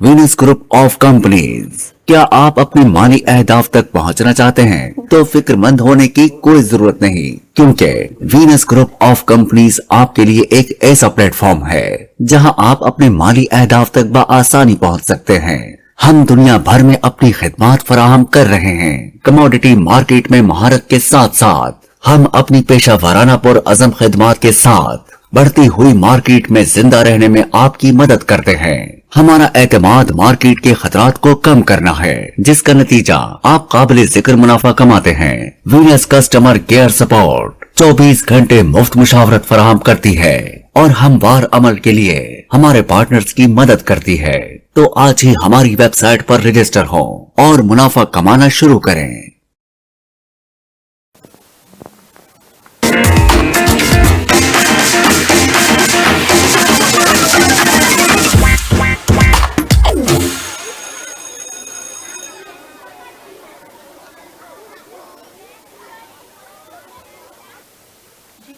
Venus group of companies. क्या आप अपने माली अहदाफ तक पहुंचना चाहते हैं? तो फिक्रमंद होने की कोई जरूरत नहीं, क्योंकि वीनस ग्रुप ऑफ कंपनीज आपके लिए एक ऐसा प्लेटफॉर्म है जहां आप अपने माली अहदाफ तक बआसानी पहुंच सकते हैं। हम दुनिया भर में अपनी खिदमात फराहम कर रहे हैं। कमोडिटी मार्केट में महारत के साथ साथ हम अपनी पेशा वाराना पुर अज़म खिदमात के साथ बढ़ती हुई मार्केट में जिंदा रहने में आपकी मदद करते हैं। हमारा एतमाद मार्केट के खतरात को कम करना है, जिसका नतीजा आप काबिल जिक्र मुनाफा कमाते हैं। वीनस कस्टमर केयर सपोर्ट 24 घंटे मुफ्त मुशावरत फराहम करती है और हमवार अमल के लिए हमारे पार्टनर्स की मदद करती है। तो आज ही हमारी वेबसाइट पर रजिस्टर हों और मुनाफा कमाना शुरू करें।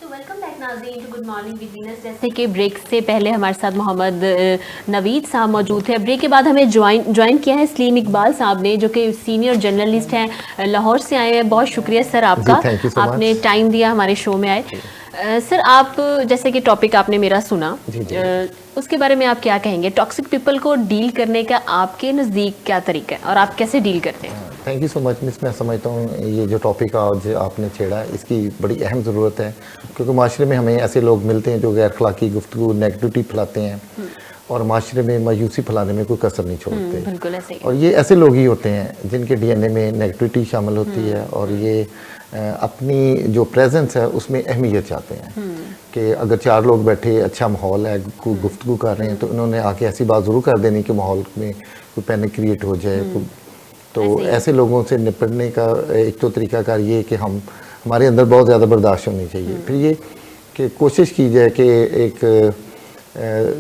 तो वेलकम बैक नाज़रीन to good morning with Venus. जैसे कि ब्रेक से पहले हमारे साथ मोहम्मद नवीद साहब मौजूद थे। ब्रेक के बाद हमें ज्वाइन किया है सलीम इकबाल साहब ने, जो कि सीनियर जर्नलिस्ट हैं, लाहौर से आए हैं। बहुत शुक्रिया सर आपका, thank you so आपने much। टाइम दिया हमारे शो में आए। सर, आप जैसे कि टॉपिक आपने मेरा सुना, उसके बारे में आप क्या कहेंगे? टॉक्सिक पीपल को डील करने का आपके नज़दीक क्या तरीका है और आप कैसे डील करते हैं? Thank you so much miss. मैं समझता हूँ ये जो टॉपिक आज आपने छेड़ा इसकी बड़ी अहम ज़रूरत है, क्योंकि माशरे में हमें ऐसे लोग मिलते हैं जो गैर अखलाकी गुफ्तगू नेगेटिविटी फैलाते हैं और माशरे में मायूसी फैलाने में कोई कसर नहीं छोड़ते। बिल्कुल ऐसे ही। और ये ऐसे लोग ही होते हैं जिनके डीएनए में नेगेटिविटी शामिल होती है और ये अपनी जो प्रेजेंस है उसमें अहमियत चाहते हैं कि अगर चार लोग बैठे, अच्छा माहौल है, कोई गुफ्तगू कर रहे हैं, तो उन्होंने आके ऐसी बात ज़रूर कर देनी कि माहौल में कोई पैनिक क्रिएट हो जाए। तो ऐसे लोगों से निपटने का एक तो तरीकाकार ये कि हमारे अंदर बहुत ज़्यादा बर्दाश्त होनी चाहिए। फिर ये कि कोशिश की जाए कि एक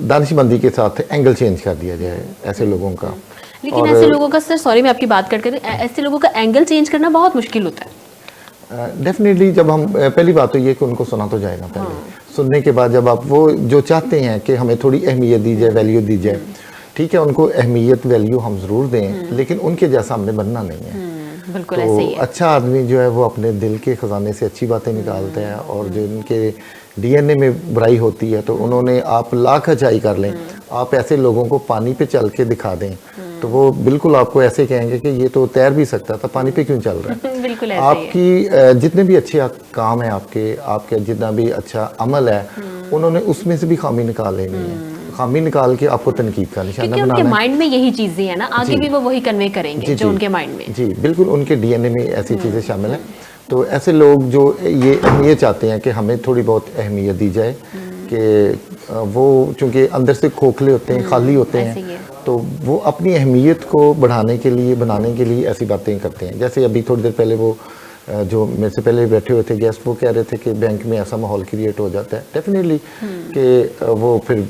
दानिशमंदी के साथ एंगल चेंज कर दिया जाए ऐसे लोगों का। लेकिन ऐसे लोगों का, सर सॉरी मैं आपकी बात कट कर, ऐसे लोगों का एंगल चेंज करना बहुत मुश्किल होता है। डेफिनेटली जब हम पहली बात तो ये कि उनको सुना तो जाए ना पहले। सुनने के बाद जब आप वो जो चाहते हैं कि हमें थोड़ी अहमियत दी जाए, वैल्यू दी जाए, ठीक है, उनको अहमियत वैल्यू हम ज़रूर दें, लेकिन उनके जैसा हमने बनना नहीं है। बिल्कुल तो ऐसे ही है। अच्छा आदमी जो है वो अपने दिल के ख़जाने से अच्छी बातें निकालते हैं, और जो इनके डीएनए में बुराई होती है तो उन्होंने, आप लाख अच्छाई कर लें, आप ऐसे लोगों को पानी पे चल के दिखा दें तो वो बिल्कुल आपको ऐसे कहेंगे कि ये तो तैर भी सकता था, पानी पे क्यों चल रहा है। बिल्कुल ऐसे ही है। आपकी जितने भी अच्छे काम है, आपके जितना भी अच्छा अमल है, उन्होंने उसमें से भी खामी निकाल लेनी है। खामी निकाल के आपको तनकीद का निशाना क्योंकि उनके बनाना है। माइंड में यही चीजें हैं ना, आगे भी वो वही कन्वे करेंगे जो उनके माइंड में। जी बिल्कुल, उनके डीएनए में ऐसी चीज़ें शामिल हैं। तो ऐसे लोग जो ये चाहते हैं कि हमें थोड़ी बहुत अहमियत दी जाए, कि वो चूँकि अंदर से खोखले होते हैं, खाली होते ऐसे ही है। हैं, तो वो अपनी अहमियत को बनाने के लिए ऐसी बातें करते हैं। जैसे अभी थोड़ी देर पहले वो जो मेरे से पहले बैठे हुए थे गेस्ट, वो कह रहे थे कि बैंक में ऐसा माहौल क्रिएट हो जाता है। डेफिनेटली कि वो फिर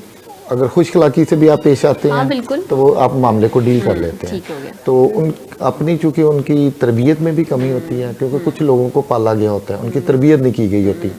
अगर खुशखलाकी से भी आप पेश आते हाँ, हैं बिल्कुल। तो वो आप मामले को डील कर लेते हैं। ठीक हो गया। तो उन अपनी चूँकि उनकी तरबियत में भी कमी होती है, क्योंकि कुछ लोगों को पाला गया होता है, उनकी तरबियत नहीं की गई होती।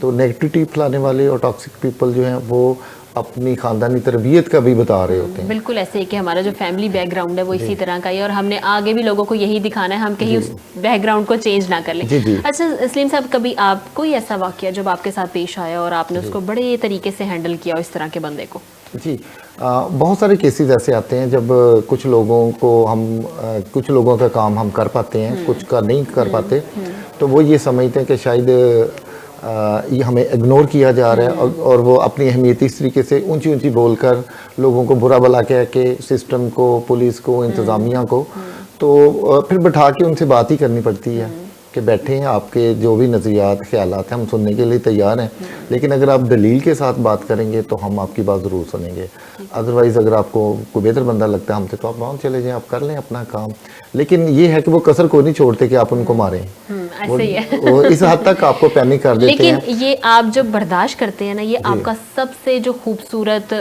तो नेगेटिविटी फैलाने वाले और टॉक्सिक पीपल जो हैं वो अपनी खानदानी तरबियत का भी बता रहे होते हैं। बिल्कुल ऐसे ही कि हमारा जो फैमिली बैकग्राउंड है वो इसी तरह का ही है और हमने आगे भी लोगों को यही दिखाना है, हम कहीं उस बैकग्राउंड को चेंज ना कर लें। जी, जी। अच्छा सलीम साहब, कभी आप कोई ऐसा वाकया जब आपके साथ पेश आया और आपने उसको बड़े तरीके से हैंडल किया इस तरह के बंदे को? जी, बहुत सारे केसेस ऐसे आते हैं जब कुछ लोगों को कुछ लोगों का काम हम कर पाते हैं, कुछ का नहीं कर पाते, तो वो ये समझते हैं कि शायद ये हमें इग्नोर किया जा रहा है और वो अपनी अहमियत इस तरीके से ऊंची ऊंची बोलकर लोगों को बुरा भला कह के सिस्टम को, पुलिस को, इंतज़ामिया को, तो फिर बैठा के उनसे बात ही करनी पड़ती है कि बैठे हैं, आपके जो भी नज़रियात ख्यालात हैं हम सुनने के लिए तैयार हैं, लेकिन अगर आप दलील के साथ बात करेंगे तो हम आपकी बात ज़रूर सुनेंगे। अदरवाइज़ अगर आपको कोई बेहतर बंदा लगता है हमसे, तो आप वहाँ चले जाएं, आप कर लें अपना काम। लेकिन ये है कि वो कसर को नहीं छोड़ते कि आप उनको मारें, ऐसे ही है। वो इस हद तक आपको पैनिक कर देते लेकिन हैं। ये आप जब बर्दाश्त करते हैं ना, ये आपका सबसे जो खूबसूरत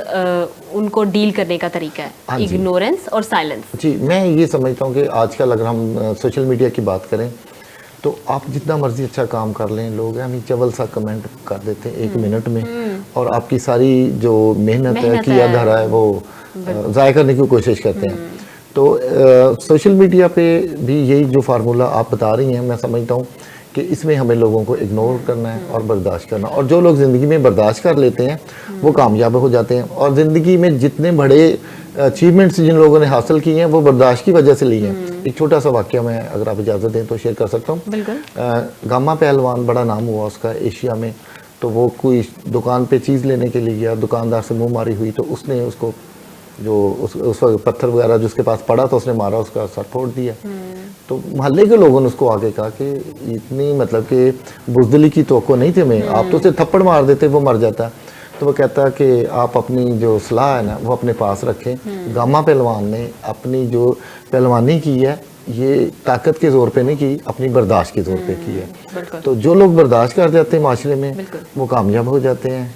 उनको डील करने का तरीका हाँ है, जी। इग्नोरेंस और साइलेंस। जी, मैं ये समझता हूँ कि आजकल अगर हम सोशल मीडिया की बात करें तो आप जितना मर्जी अच्छा काम कर लें, लोग हमें चवल सा कमेंट कर देते हैं 1 मिनट में, और आपकी सारी जो मेहनत है, किया धरा है, वो ज़ाया करने की कोशिश करते हैं। तो सोशल मीडिया पे भी यही जो फार्मूला आप बता रही हैं, मैं समझता हूँ कि इसमें हमें लोगों को इग्नोर करना है और बर्दाश्त करना, और जो लोग ज़िंदगी में बर्दाश्त कर लेते हैं वो कामयाब हो जाते हैं। और ज़िंदगी में जितने बड़े अचीवमेंट्स जिन लोगों ने हासिल किए हैं वो बर्दाश्त की वजह से ली हैं। एक छोटा सा वाक़या मैं अगर आप इजाज़त दें तो शेयर कर सकता हूँ। बिल्कुल। गामा पहलवान बड़ा नाम हुआ उसका एशिया में, तो वो कोई दुकान पे चीज़ लेने के लिए गया, दुकानदार से मुँह मारी हुई, तो उसने उसको जो उस वक्त पत्थर वगैरह जो उसके पास पड़ा था उसने मारा, उसका सर फोड़ दिया। तो मोहल्ले के लोगों ने उसको आगे कहा कि इतनी मतलब कि बुज़दिली की तवक्को नहीं थी हमें, आप तो उसे थप्पड़ मार देते वो मर जाता। तो वो कहता कि आप अपनी जो सलाह है ना वो अपने पास रखें। गामा पहलवान ने अपनी जो पहलवानी की है ये ताकत के ज़ोर पे नहीं की, अपनी बर्दाश्त के ज़ोर पे की है। तो जो लोग बर्दाश्त कर जाते हैं माशरे में वो कामयाब हो जाते हैं,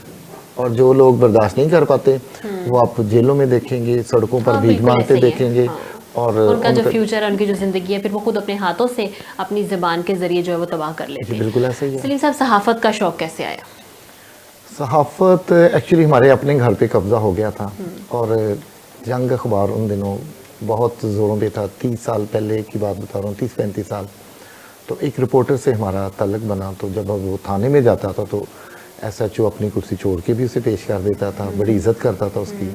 और जो लोग बर्दाश्त नहीं कर पाते वो आप जेलों में देखेंगे, सड़कों पर भीख मांगते देखेंगे, और उनका जो फ्यूचर है, उनकी जो जिंदगी है, फिर वो खुद अपने हाथों से अपनी ज़बान के जरिए जो है वो तबाह कर लेते हैं। बिल्कुल ऐसा ही है। सलीम साहब, सहाफ़त का शौक कैसे आया? सहाफ़त एक्चुअली हमारे अपने घर पे कब्ज़ा हो गया था, और जंग अखबार उन दिनों बहुत ज़ोरों पे था। 30 साल पहले की बात बता रहा हूँ, 30-35 साल। तो एक रिपोर्टर से हमारा ताल्लुक़ बना, तो जब वो थाने में जाता था तो SHO अपनी कुर्सी छोड़ के भी उसे पेश कर देता था, बड़ी इज़्ज़त करता था उसकी।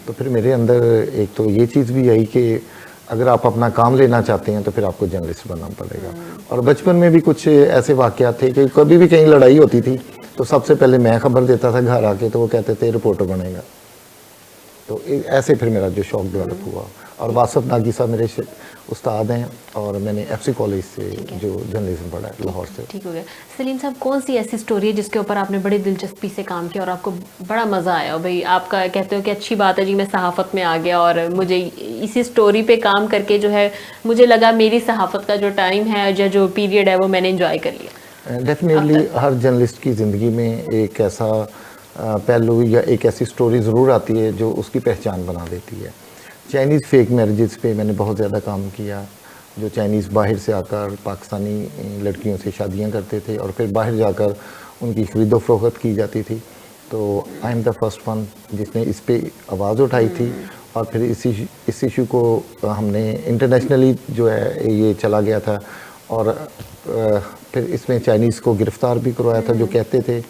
तो फिर मेरे अंदर एक तो ये चीज़ भी आई कि अगर आप अपना काम लेना चाहते हैं तो फिर आपको जर्नलिस्ट बनना पड़ेगा। और बचपन में भी कुछ ऐसे वाक़यात थे कि कभी भी कहीं लड़ाई होती थी तो सबसे पहले मैं खबर देता था घर आके, तो वो कहते थे रिपोर्टर बनेगा। तो ऐसे फिर मेरा जो शौक़ डेवलप हुआ। और वासफ नागी साहब मेरे उस्ताद हैं, और मैंने FC कॉलेज से जो जर्नलिज्म पढ़ा है लाहौर से। ठीक हो गया। सलीम साहब, कौन सी ऐसी स्टोरी है जिसके ऊपर आपने बड़ी दिलचस्पी से काम किया और आपको बड़ा मज़ा आया? भाई आपका कहते हो कि अच्छी बात है जी, मैं सहाफ़त में आ गया और मुझे इसी स्टोरी पे काम करके जो है मुझे लगा मेरी सहाफ़त का जो टाइम है या जो पीरियड है वो मैंने इंजॉय कर लिया। डेफिनेटली हर जर्नलिस्ट की ज़िंदगी में एक ऐसा पहलू या एक ऐसी स्टोरी ज़रूर आती है जो उसकी पहचान बना देती है। चाइनीज़ फेक मैरिजेस पे मैंने बहुत ज़्यादा काम किया, जो चाइनीज़ बाहर से आकर पाकिस्तानी लड़कियों से शादियां करते थे और फिर बाहर जाकर उनकी ख़रीदो फरोख्त की जाती थी। तो I am the first one जिसने इस पे आवाज़ उठाई थी, और फिर इस इशू को हमने इंटरनेशनली जो है ये चला गया था, और फिर इसमें चाइनीज़ को गिरफ़्तार भी करवाया था, जो कहते थे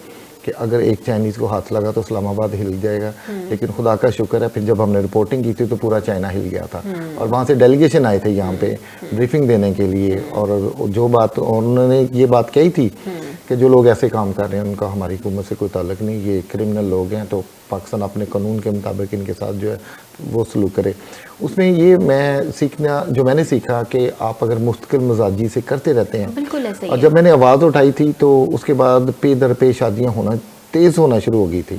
कि अगर एक चाइनीज़ को हाथ लगा तो इस्लामाबाद हिल जाएगा। लेकिन खुदा का शुक्र है फिर जब हमने रिपोर्टिंग की थी तो पूरा चाइना हिल गया था, और वहाँ से डेलीगेशन आए थे यहाँ पे ब्रीफिंग देने के लिए, और जो बात उन्होंने ये बात कही थी कि जो लोग ऐसे काम कर रहे हैं उनका हमारी हुकूमत से कोई ताल्लुक नहीं, ये क्रिमिनल लोग हैं, तो पाकिस्तान अपने कानून के मुताबिक इनके साथ जो है वो सलूक करे। उसमें ये मैंने सीखा कि आप अगर मुस्तकिल मिजाजी से करते रहते हैं, बिल्कुल ऐसे ही और जब मैंने आवाज़ उठाई थी तो उसके बाद पे दर पे शादियाँ होना तेज़ होना शुरू हो गई थी।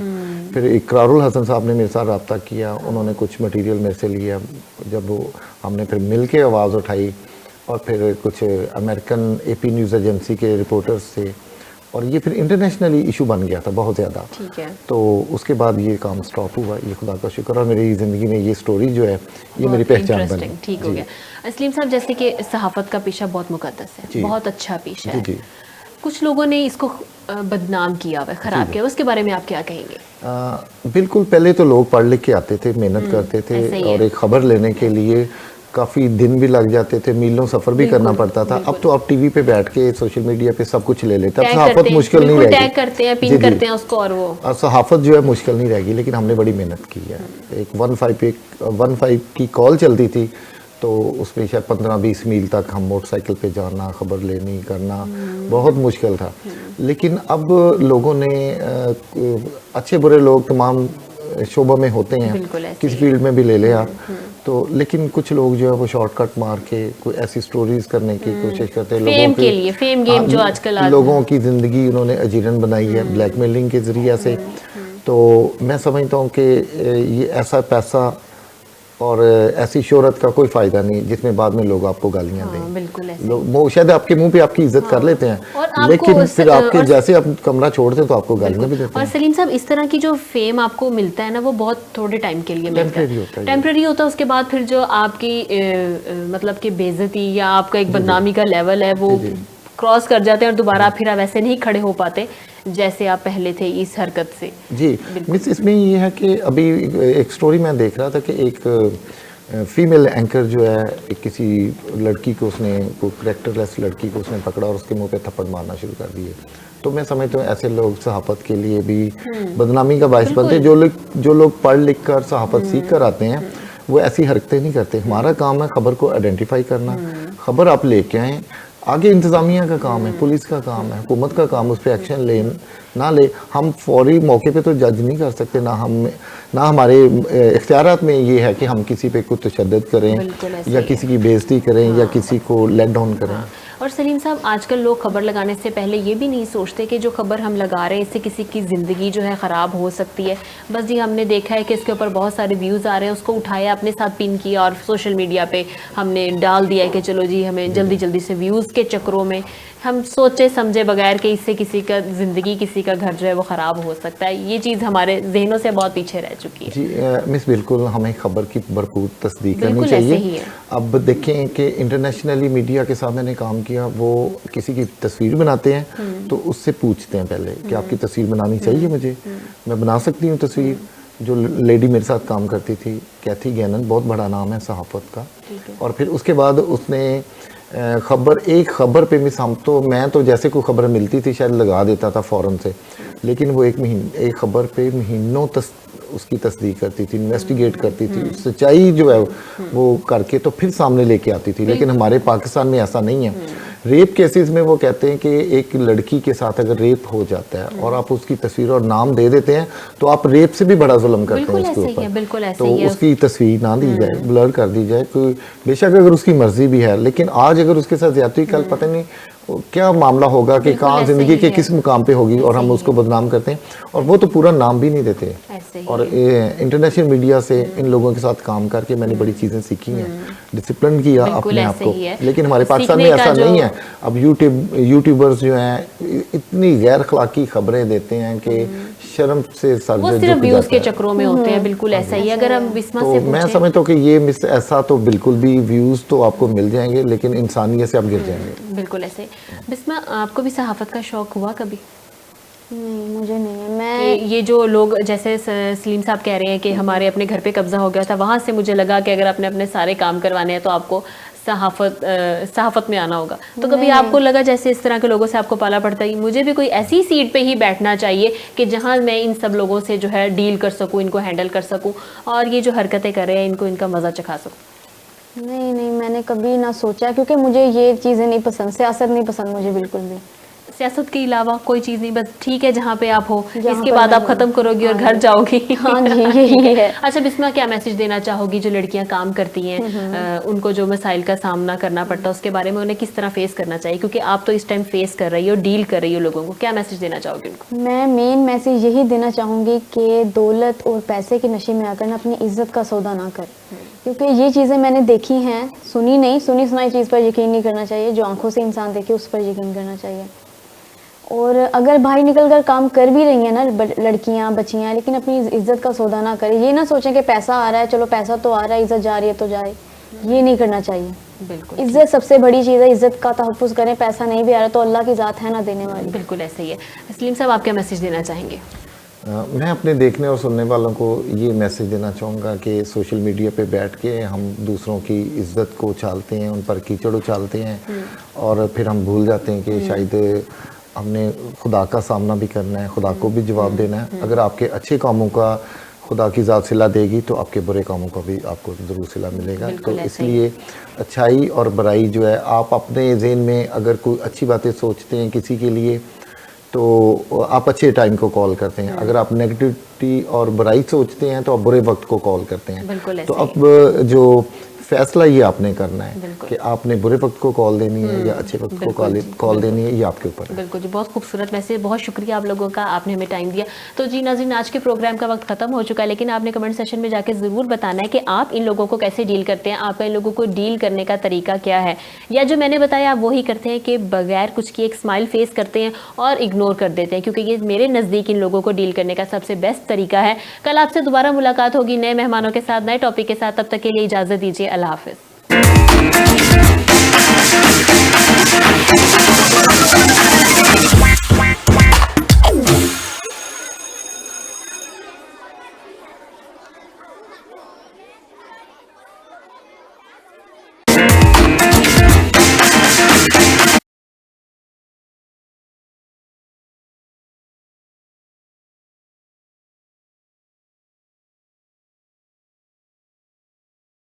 फिर इकरारुल हसन साहब ने मेरे साथ रब्ता किया, उन्होंने कुछ मटेरियल मेरे से लिया, जब वो हमने फिर मिल के आवाज़ उठाई, और फिर कुछ अमेरिकन AP न्यूज़ एजेंसी के रिपोर्टर्स से, और ये फिर इंटरनेशनली इशू बन गया था बहुत ज़्यादा। ठीक है। तो उसके बाद ये काम स्टॉप हुआ, ये खुदा का शुक्र, और मेरी ज़िंदगी में ये स्टोरी जो है ये मेरी पहचान बनी। ठीक हो गया। सलीम साहब, जैसे कि सहाफ़त का पेशा बहुत मुकद्दस है, बहुत अच्छा पेशा है, कुछ लोगों ने इसको बदनाम किया हुआ है, खराब किया, उसके बारे में आप क्या कहेंगे? बिल्कुल, पहले तो लोग पढ़ लिख के आते थे, मेहनत करते ऐसे ही थे है। और एक खबर लेने के लिए काफ़ी दिन भी लग जाते थे, मीलों सफ़र भी करना पड़ता था। अब तो आप टीवी पे बैठ के सोशल मीडिया पे सब कुछ ले लेते हैं। अब टैग सहाफ़त करते हैं, मुश्किल नहीं बिल्कुल रहेगी। टैग करते हैं, जी, पिन जी। करते हैं उसको और वो और सहाफ़त जो है मुश्किल नहीं रहेगी, लेकिन हमने बड़ी मेहनत की है। एक 15 की कॉल चलती थी, तो उसमें शायद 15-20 मील तक हम मोटरसाइकिल पे जाना, खबर लेनी करना बहुत मुश्किल था। लेकिन अब लोगों ने अच्छे बुरे लोग तमाम शोबों में होते हैं, बिल्कुल ऐसे किस ही। फील्ड में भी ले ले आप। तो लेकिन कुछ लोग जो है वो शॉर्टकट मार के कोई ऐसी स्टोरीज करने की कोशिश करते हैं फेम के लिए, फेम गेम जो आजकल आ लोगों की ज़िंदगी उन्होंने अजीरन बनाई है ब्लैकमेलिंग के ज़रिए से। तो मैं समझता हूँ कि ये ऐसा पैसा और ऐसी शोहरत का कोई फ़ायदा नहीं जिसमें बाद में लोग आपको गालियाँ हाँ, दें। बिल्कुल ऐसे। लोग वो शायद आपके मुंह पे आपकी इज्जत कर लेते और हैं, आपको लेकिन उस- फिर आपके और- जैसे आप कमरा छोड़ते हैं तो आपको गालियाँ भी देते और हैं। सलीम साहब, इस तरह की जो फेम आपको मिलता है ना, वो बहुत थोड़े टाइम के लिए मिलता Temporary होता है, है ये। टेम्पररी होता है। उसके बाद फिर जो आपकी मतलब कि बेइज्जती या आपका एक बदनामी का लेवल है वो क्रॉस कर जाते हैं और दोबारा फिर आप वैसे नहीं खड़े हो पाते जैसे आप पहले थे इस हरकत से। जी, मिस इसमें ये है कि अभी एक स्टोरी मैं देख रहा था कि एक फीमेल एंकर जो है किसी लड़की को उसने को करेक्टरलेस लड़की को उसने पकड़ा और उसके मुंह पे थप्पड़ मारना शुरू कर दिए। तो मैं समझता हूँ ऐसे लोग सहाफ़त के लिए भी बदनामी का बायस बनते हैं। जो लोग पढ़ लिख कर सहाफ़त सीख कर आते हैं वो ऐसी हरकतें नहीं करते। हमारा काम है खबर को आइडेंटिफाई करना, खबर आप लेके आएँ। आगे इंतज़ामिया का काम है, पुलिस का काम है, हुकूमत का काम उस पर एक्शन ले ना ले। हम फौरी मौके पे तो जज नहीं कर सकते, ना हमारे इख्तियारात में ये है कि हम किसी पे कुछ तशद्दुद करें बिल्कुल ऐसे या ही है। किसी की बेइज्जती करें या किसी को लेट डाउन करें। और सलीम साहब, आजकल लोग खबर लगाने से पहले ये भी नहीं सोचते कि जो खबर हम लगा रहे हैं इससे किसी की ज़िंदगी जो है ख़राब हो सकती है। बस जी हमने देखा है कि इसके ऊपर बहुत सारे व्यूज़ आ रहे हैं, उसको उठाया, अपने साथ पिन किया और सोशल मीडिया पे हमने डाल दिया है कि चलो जी हमें जल्दी जल्दी से व्यूज़ के चक्करों में हम सोचे समझे बगैर कि इससे किसी का ज़िंदगी, किसी का घर जो है वो ख़राब हो सकता है। ये चीज़ हमारे जहनों से बहुत पीछे रह चुकी है। जी मिस, बिल्कुल हमें खबर की भरपूर तस्दीक करनी बिल्कुल ऐसे ही चाहिए। है। अब देखें कि इंटरनेशनली मीडिया के साथ मैंने काम किया, वो किसी की तस्वीर बनाते हैं तो उससे पूछते हैं पहले कि आपकी तस्वीर बनानी चाहिए मुझे, मैं बना सकती हूँ तस्वीर। जो लेडी मेरे साथ काम करती थी, कैथी गैनन, बहुत बड़ा नाम है सहाफ़त का। और फिर उसके बाद उसने एक खबर पे मिस मैं तो जैसे कोई खबर मिलती थी शायद लगा देता था फ़ौरन से, लेकिन वो एक खबर पे महीनों उसकी तस्दीक करती थी, इन्वेस्टिगेट करती थी, सच्चाई जो है वो करके तो फिर सामने लेके आती थी। लेकिन हमारे पाकिस्तान में ऐसा नहीं है। रेप केसेस में वो कहते हैं कि एक लड़की के साथ अगर रेप हो जाता है और आप उसकी तस्वीर और नाम दे देते हैं तो आप रेप से भी बड़ा जुल्म करते हैं बिल्कुल उसके ऐसे ही है, ऊपर। बिल्कुल ऐसे तो ही है। उसकी तस्वीर ना दी जाए, ब्लर कर दी जाए। कोई बेशक अगर उसकी मर्जी भी है, लेकिन आज अगर उसके साथ ज्यादती, कल पता नहीं क्या मामला होगा कि बिल्कुल कहाँ ऐसे जिंदगी ही के है। किस मुकाम पे होगी और हम उसको बदनाम करते हैं और वो तो पूरा नाम भी नहीं देते। ऐसे ही और इंटरनेशनल मीडिया से इन लोगों के साथ काम करके मैंने बड़ी चीज़ें सीखी हैं, डिसिप्लिन किया बिल्कुल अपने आप ऐसे को। ही है। लेकिन हमारे पाकिस्तान में सीखने का ऐसा नहीं जो- है। अब यूट्यूबर्स जो हैं इतनी गैर अखलाकी खबरें देते हैं कि शर्म से सर वो जो सिर्फ झुक व्यूज़ जाता के है। चक्करों में होते हैं। बिल्कुल ऐसा ही है। अगर हम बिस्मा तो से मैं पूछें, समझता हूँ कि ये मिस ऐसा तो बिल्कुल भी व्यूज़ तो आपको मिल जाएंगे, लेकिन इंसानियत से आप गिर जाएंगे। बिल्कुल ऐसे। बिस्मा, आपको भी सहाफ़त का शौक हुआ कभी? नहीं, मुझे नहीं है। मैं ये जो लोग जैसे सलीम साहब कह रहे हैं कि हमारे अपने घर पे कब्जा हो गया था, वहाँ से मुझे लगा कि अगर आपने अपने सारे काम करवाने हैं तो आपको सहाफ़त में आना होगा। तो कभी आपको लगा जैसे इस तरह के लोगों से आपको पाला पड़ता है, मुझे भी कोई ऐसी सीट पे ही बैठना चाहिए कि जहाँ मैं इन सब लोगों से जो है डील कर सकूँ, इनको हैंडल कर सकूँ और ये जो हरकतें कर रहे हैं इनको इनका मज़ा चखा सकूँ? नहीं, मैंने कभी ना सोचा, क्योंकि मुझे ये चीज़ें नहीं पसंद, सियासत नहीं पसंद मुझे बिल्कुल भी। सियासत के अलावा कोई चीज़ नहीं, बस ठीक है जहाँ पे आप हो, जहाँ इसके पर बाद मैं आप हूँ। ख़त्म करोगी और हाँ घर जी। जाओगी। हाँ जी, यही है। अच्छा बिस्मा, क्या मैसेज देना चाहोगी जो लड़कियां काम करती हैं, उनको जो मसाइल का सामना करना पड़ता है उसके बारे में उन्हें किस तरह फेस करना चाहिए, क्योंकि आप तो इस टाइम फेस कर रही हो, डील कर रही हो लोगों को, क्या मैसेज देना चाहोगी उनको? मैं मेन मैसेज यही देना चाहूँगी कि दौलत और पैसे के नशे में आकर ना अपनी इज्जत का सौदा ना कर, क्योंकि ये चीज़ें मैंने देखी हैं, सुनी सुनाई चीज़ पर यकीन नहीं करना चाहिए। जो आंखों से इंसान देखे उस पर यकीन करना चाहिए। और अगर बाहर निकल कर काम कर भी रही हैं ना लड़कियां बच्चियां, लेकिन अपनी इज्जत का सौदा ना करें। ये ना सोचें कि पैसा आ रहा है, चलो पैसा तो आ रहा है, इज्जत जा रही है तो जाए, ये नहीं करना चाहिए। बिल्कुल इज्जत सबसे बड़ी चीज़ है, इज्जत का तहफ़्फ़ुज़ करें। पैसा नहीं भी आ रहा तो अल्लाह की ज़ात है ना देने वाली। बिल्कुल ऐसे ही है। सलीम साहब, आप क्या मैसेज देना चाहेंगे? मैं अपने देखने और सुनने वालों को ये मैसेज देना चाहूँगा कि सोशल मीडिया पे बैठ के हम दूसरों की इज्जत को उछालते हैं, उन पर कीचड़ उछालते हैं और फिर हम भूल जाते हैं कि शायद हमने खुदा का सामना भी करना है, खुदा को भी जवाब देना है। अगर आपके अच्छे कामों का खुदा की ज़ात सिला देगी तो आपके बुरे कामों का भी आपको ज़रूर सिला मिलेगा। तो इसलिए अच्छाई और बुराई जो है, आप अपने ज़हन में अगर कोई अच्छी बातें सोचते हैं किसी के लिए तो आप अच्छे टाइम को कॉल करते हैं। अगर आप नेगेटिविटी और बुराई सोचते हैं तो आप बुरे वक्त को कॉल करते हैं। बिल्कुल तो ऐसे अब जो फैसला ये आपने करना है कि आपने बुरे वक्त को कॉल देनी है या अच्छे वक्त को कॉल देनी है, ये आपके ऊपर है। बिल्कुल जी, बहुत खूबसूरत मैसेज। बहुत शुक्रिया आप लोगों का, आपने हमें टाइम दिया। तो जी नाज़रीन, आज के प्रोग्राम का वक्त खत्म हो चुका है, लेकिन आपने कमेंट सेशन में जाके ज़रूर बताना है कि आप इन लोगों को कैसे डील करते हैं, आपका इन लोगों को डील करने का तरीका क्या है, या जो मैंने बताया आप वही करते हैं कि बगैर कुछ की एक स्माइल फेस करते हैं और इग्नोर कर देते हैं, क्योंकि ये मेरे नज़दीक इन लोगों को डील करने का सबसे बेस्ट तरीका है। कल आपसे दोबारा मुलाकात होगी नए मेहमानों के साथ, नए टॉपिक के साथ। तब तक के लिए इजाज़त दीजिए। अल्लाह हाफ़िज़।